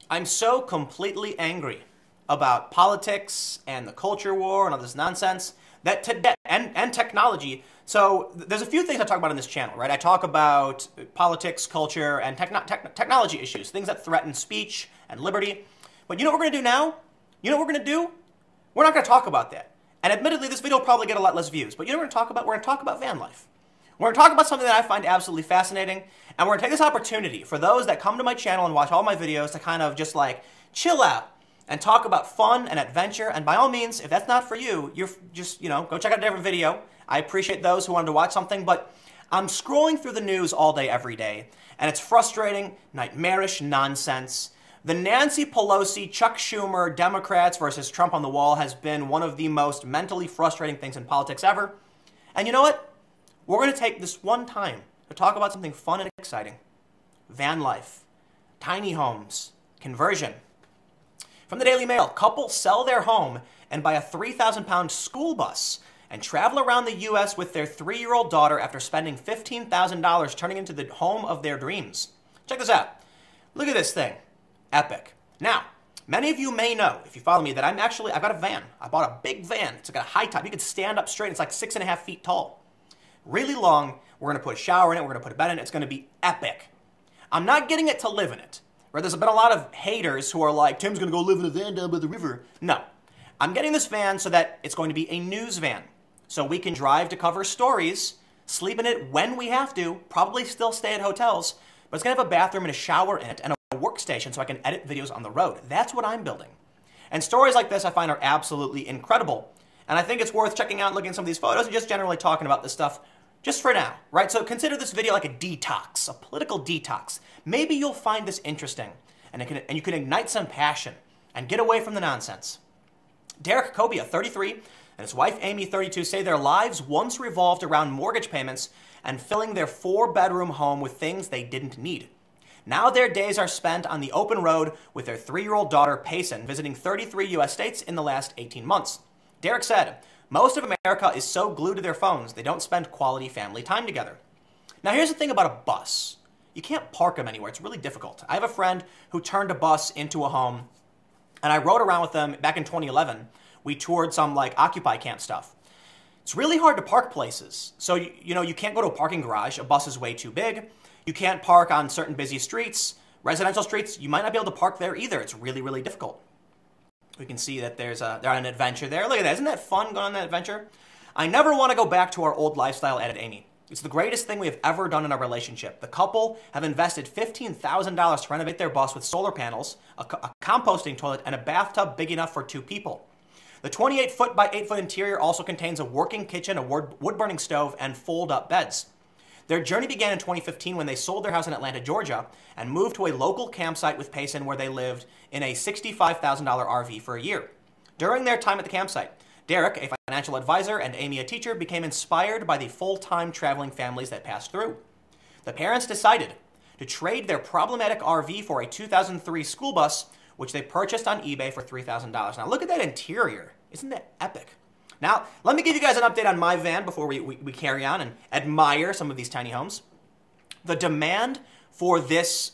I'm so completely angry about politics and the culture war and all this nonsense and technology. So there's a few things I talk about on this channel, right? I talk about politics, culture, and technology issues, things that threaten speech and liberty. But you know what we're going to do now? You know what we're going to do? We're not going to talk about that. And admittedly, this video will probably get a lot less views. But you know what we're going to talk about? We're going to talk about van life. We're going to talk about something that I find absolutely fascinating. And we're going to take this opportunity for those that come to my channel and watch all my videos to kind of just like chill out and talk about fun and adventure. And by all means, if that's not for you, you're just, go check out a different video. I appreciate those who wanted to watch something, but I'm scrolling through the news all day, every day, and it's frustrating, nightmarish nonsense. The Nancy Pelosi, Chuck Schumer, Democrats versus Trump on the wall has been one of the most mentally frustrating things in politics ever. And you know what? We're going to take this one time to talk about something fun and exciting. Van life, tiny homes, conversion. From the Daily Mail, couples sell their home and buy a 3,000-pound school bus and travel around the U.S. with their 3-year-old daughter after spending $15,000 turning into the home of their dreams. Check this out. Look at this thing. Epic. Now, many of you may know, if you follow me, that I've got a van. I bought a big van. It's got a high top. You can stand up straight. It's like 6.5 feet tall. Really long. We're going to put a shower in it. We're going to put a bed in it. It's going to be epic. I'm not getting it to live in it. Right? There's been a lot of haters who are like, Tim's going to go live in a van down by the river. No. I'm getting this van so that it's going to be a news van. So we can drive to cover stories, sleep in it when we have to, probably still stay at hotels, but it's going to have a bathroom and a shower in it and a workstation so I can edit videos on the road. That's what I'm building. And stories like this I find are absolutely incredible. And I think it's worth checking out and looking at some of these photos and just generally talking about this stuff just for now, right? So consider this video like a detox, a political detox. Maybe you'll find this interesting and you can ignite some passion and get away from the nonsense. Derek Cobia, 33, and his wife Amy, 32, say their lives once revolved around mortgage payments and filling their 4-bedroom home with things they didn't need. Now their days are spent on the open road with their 3-year-old daughter Payson, visiting 33 U.S. states in the last 18 months. Derek said, most of America is so glued to their phones, they don't spend quality family time together. Now here's the thing about a bus. You can't park them anywhere. It's really difficult. I have a friend who turned a bus into a home, and I rode around with them back in 2011. We toured some like Occupy camp stuff. It's really hard to park places. So, you can't go to a parking garage. A bus is way too big. You can't park on certain busy streets, residential streets. You might not be able to park there either. It's really, really difficult. We can see that they're on an adventure there. Look at that. Isn't that fun going on that adventure? I never want to go back to our old lifestyle, added Amy. It's the greatest thing we have ever done in our relationship. The couple have invested $15,000 to renovate their bus with solar panels, a composting toilet, and a bathtub big enough for 2 people. The 28-foot by 8-foot interior also contains a working kitchen, a wood-burning stove, and fold-up beds. Their journey began in 2015 when they sold their house in Atlanta, Georgia, and moved to a local campsite with Payson where they lived in a $65,000 RV for a year. During their time at the campsite, Derek, a financial advisor, and Amy, a teacher, became inspired by the full-time traveling families that passed through. The parents decided to trade their problematic RV for a 2003 school bus, which they purchased on eBay for $3,000. Now look at that interior. Isn't that epic? Now, let me give you guys an update on my van before we carry on and admire some of these tiny homes. The demand for this,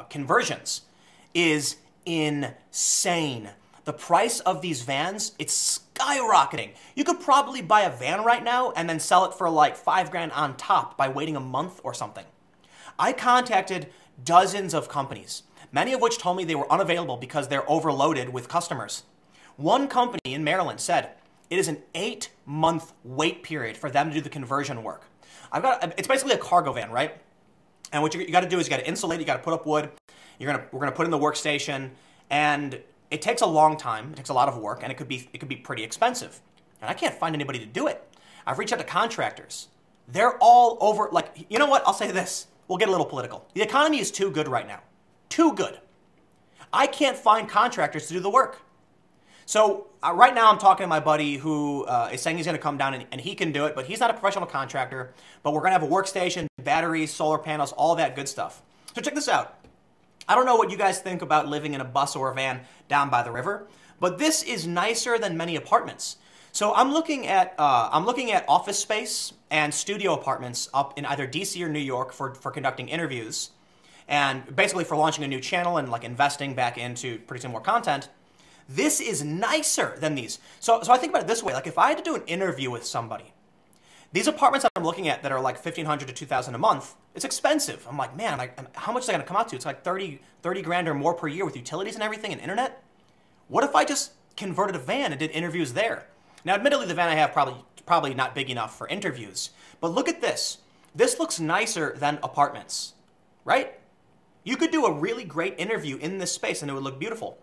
conversions is insane. The price of these vans, it's skyrocketing. You could probably buy a van right now and then sell it for like $5,000 on top by waiting a month or something. I contacted dozens of companies, many of which told me they were unavailable because they're overloaded with customers. One company in Maryland said it is an 8-month wait period for them to do the conversion work. It's basically a cargo van, right? And what you got to do is you got to insulate, you got to put up wood, we're gonna put in the workstation, and it takes a long time, it takes a lot of work, and it could be pretty expensive. And I can't find anybody to do it. I've reached out to contractors. They're all over, like, you know what? I'll say this. We'll get a little political. The economy is too good right now. Too good. I can't find contractors to do the work. So right now I'm talking to my buddy who is saying he's going to come down and he can do it, but he's not a professional contractor. But we're going to have a workstation, batteries, solar panels, all that good stuff. So check this out. I don't know what you guys think about living in a bus or a van down by the river, but this is nicer than many apartments. So I'm looking at office space and studio apartments up in either DC or New York for conducting interviews. and basically for launching a new channel and like investing back into producing more content. This is nicer than these. So I think about it this way, like if I had to do an interview with somebody, these apartments that I'm looking at that are like $1,500 to $2,000 a month, it's expensive. I'm like, man, how much is that gonna come out to? It's like 30 grand or more per year with utilities and everything and internet. What if I just converted a van and did interviews there? Now, admittedly, the van I have probably not big enough for interviews, but look at this. This looks nicer than apartments, right? You could do a really great interview in this space and it would look beautiful.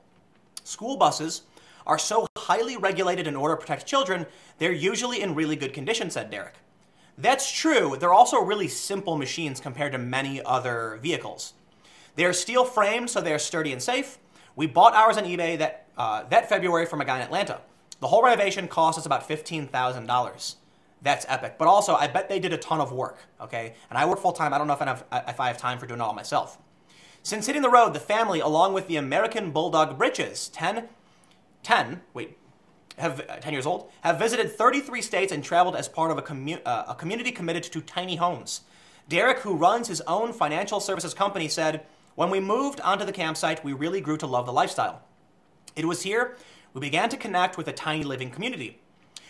School buses are so highly regulated in order to protect children, they're usually in really good condition, said Derek. That's true. They're also really simple machines compared to many other vehicles. They are steel framed, so they are sturdy and safe. We bought ours on eBay that February from a guy in Atlanta. The whole renovation cost us about $15,000. That's epic. But also, I bet they did a ton of work, okay? And I work full-time. I don't know if I have time for doing it all myself. Since hitting the road, the family, along with the American Bulldog Britches, 10 years old, have visited 33 states and traveled as part of a community committed to tiny homes. Derek, who runs his own financial services company, said, "When we moved onto the campsite, we really grew to love the lifestyle. It was here we began to connect with a tiny living community.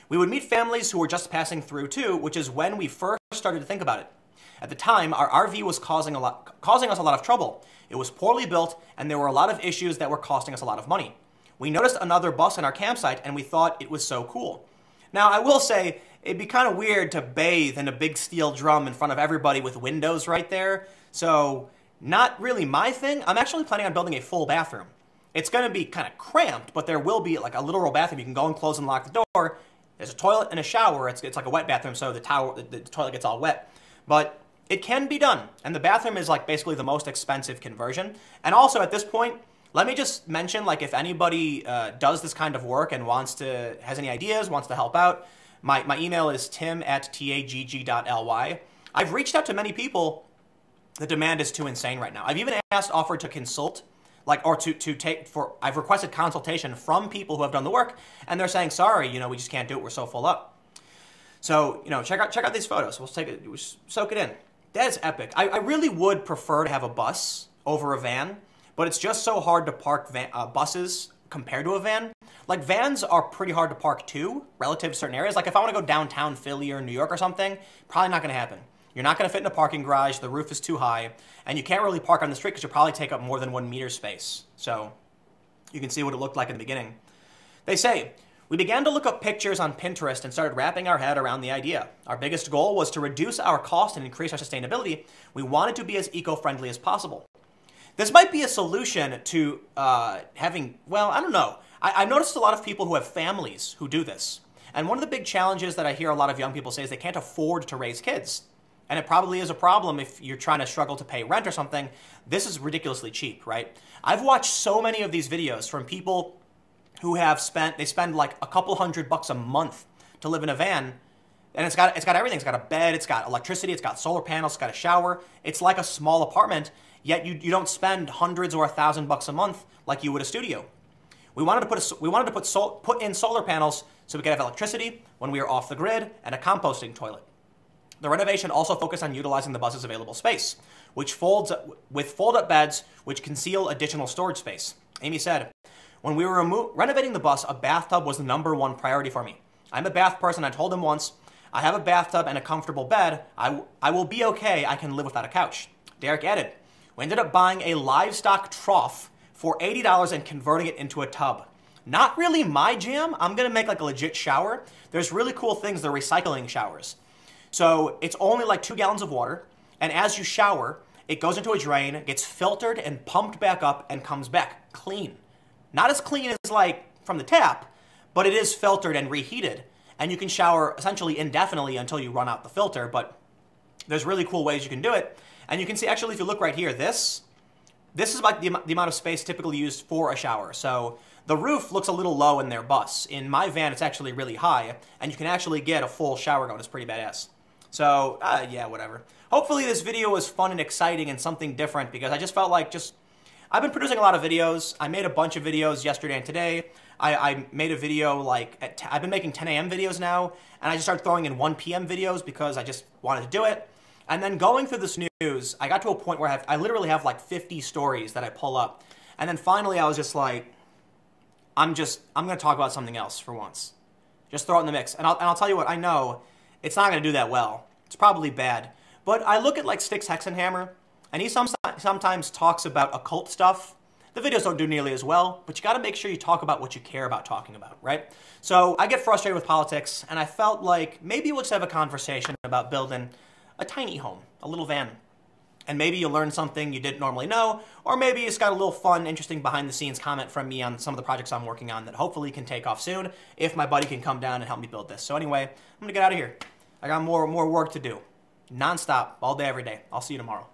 We would meet families who were just passing through too, which is when we first started to think about it. At the time, our RV was causing us a lot of trouble. It was poorly built, and there were a lot of issues that were costing us a lot of money. We noticed another bus in our campsite, and we thought it was so cool." Now, I will say, it'd be kind of weird to bathe in a big steel drum in front of everybody with windows right there. So, not really my thing. I'm actually planning on building a full bathroom. It's going to be kind of cramped, but there will be like a literal bathroom. You can go and close and lock the door. There's a toilet and a shower. It's like a wet bathroom, so the toilet gets all wet. But it can be done. And the bathroom is like basically the most expensive conversion. And also at this point, let me just mention, like if anybody does this kind of work and has any ideas, wants to help out, my email is tim@tagg.ly. I've reached out to many people. The demand is too insane right now. I've even offered to consult, I've requested consultation from people who have done the work, and they're saying, sorry, we just can't do it. We're so full up. So, check out these photos. We'll soak it in. That is epic. I really would prefer to have a bus over a van, but it's just so hard to park buses compared to a van. Like, vans are pretty hard to park too, relative to certain areas. Like, if I want to go downtown Philly or New York or something, probably not going to happen. You're not going to fit in a parking garage, the roof is too high, and you can't really park on the street because you'll probably take up more than 1 meter space. So, you can see what it looked like in the beginning. They say, "We began to look up pictures on Pinterest and started wrapping our head around the idea. Our biggest goal was to reduce our cost and increase our sustainability. We wanted to be as eco-friendly as possible." This might be a solution to I don't know. I've noticed a lot of people who have families who do this. And one of the big challenges that I hear a lot of young people say is they can't afford to raise kids. And it probably is a problem if you're trying to struggle to pay rent or something. This is ridiculously cheap, right? I've watched so many of these videos from people who they spend like a couple $100 a month to live in a van. And it's got everything. It's got a bed, it's got electricity, it's got solar panels, it's got a shower. It's like a small apartment, yet you don't spend hundreds or $1,000 a month like you would a studio. We wanted to put in solar panels so we could have electricity when we are off the grid and a composting toilet. The renovation also focused on utilizing the bus's available space, with fold-up beds which conceal additional storage space. Amy said, "When we were renovating the bus, a bathtub was the #1 priority for me. I'm a bath person. I told him once, I have a bathtub and a comfortable bed. I will be okay. I can live without a couch." Derek added, "We ended up buying a livestock trough for $80 and converting it into a tub. Not really my jam. I'm going to make like a legit shower. There's really cool things. They're recycling showers. So it's only like 2 gallons of water. And as you shower, it goes into a drain, gets filtered and pumped back up and comes back clean. Not as clean as like from the tap, but it is filtered and reheated. And you can shower essentially indefinitely until you run out the filter. But there's really cool ways you can do it. And you can see, actually, if you look right here, this is like the amount of space typically used for a shower. So the roof looks a little low in their bus. In my van, it's actually really high, and you can actually get a full shower going. It's pretty badass. So, yeah, whatever. Hopefully this video was fun and exciting and something different, because I just felt like I've been producing a lot of videos. I made a bunch of videos yesterday and today. I made a video I've been making 10 a.m. videos now, and I just started throwing in 1 p.m. videos because I just wanted to do it. And then going through this news, I got to a point where I literally have like 50 stories that I pull up. And then finally I was just like, I'm going to talk about something else for once. Just throw it in the mix. And I'll tell you what, I know it's not going to do that well. It's probably bad. But I look at like Styx Hexenhammer, and he sometimes talks about occult stuff. The videos don't do nearly as well, but you got to make sure you talk about what you care about talking about, right? So I get frustrated with politics, and I felt like maybe we'll just have a conversation about building a tiny home, a little van. And maybe you'll learn something you didn't normally know, or maybe it's got a little fun, interesting behind-the-scenes comment from me on some of the projects I'm working on that hopefully can take off soon if my buddy can come down and help me build this. So anyway, I'm going to get out of here. I got more work to do. Non-stop, all day, every day. I'll see you tomorrow.